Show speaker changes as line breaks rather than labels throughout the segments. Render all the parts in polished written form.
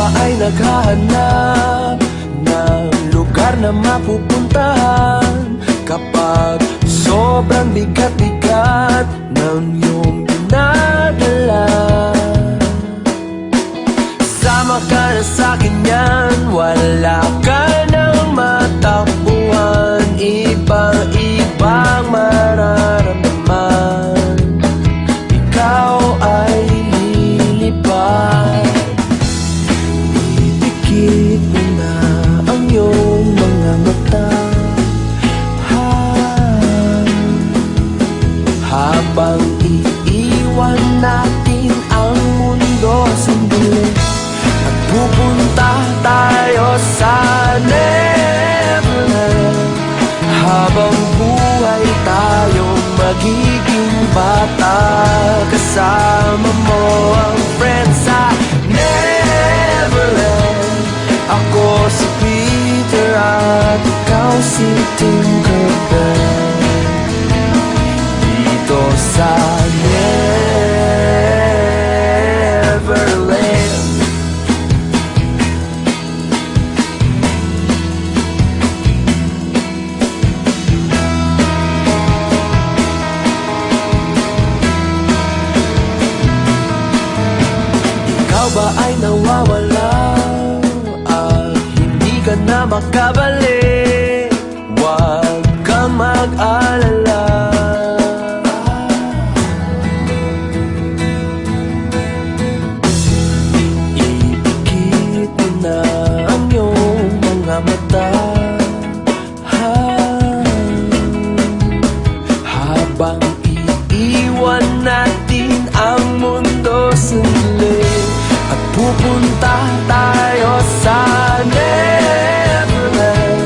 ba ay naghahanap ng lugar na mapupuntahan kapag sobrang bigat-bigat ng iyong dinadala? Sama ka na sa'kin yan, wala ka nang matakbuhan, ibang-ibang mararamdaman. Ikaw ay lilipad, idikit mo na ang iyong mga mata, habang iiwan natin ang mundo sandali at pupunta tayo sa Neverland. Habang buhay tayo magiging bata, kasama mo ang friends sa Neverland. Ako si Peter at ikaw si Tinkerbell, dito sa Neverland. Ikaw ba ay nawawala at hindi ka na makabalik? Huwag kang mag-alala, idikit mo na ang iyong mga mata, habang iiwan natin ang mundo sandali at pupunta tayo sa Neverland.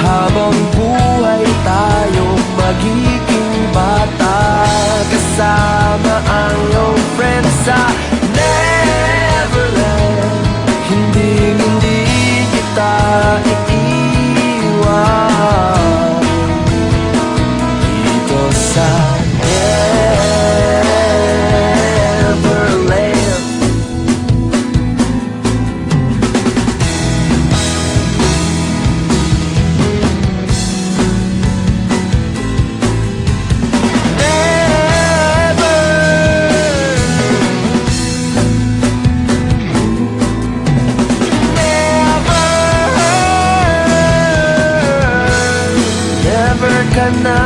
Habang buhay tayo magiging bata, kasama ang iyong friends sa Neverland. Hindi kita iiwan dito sa Neverland. Never ka na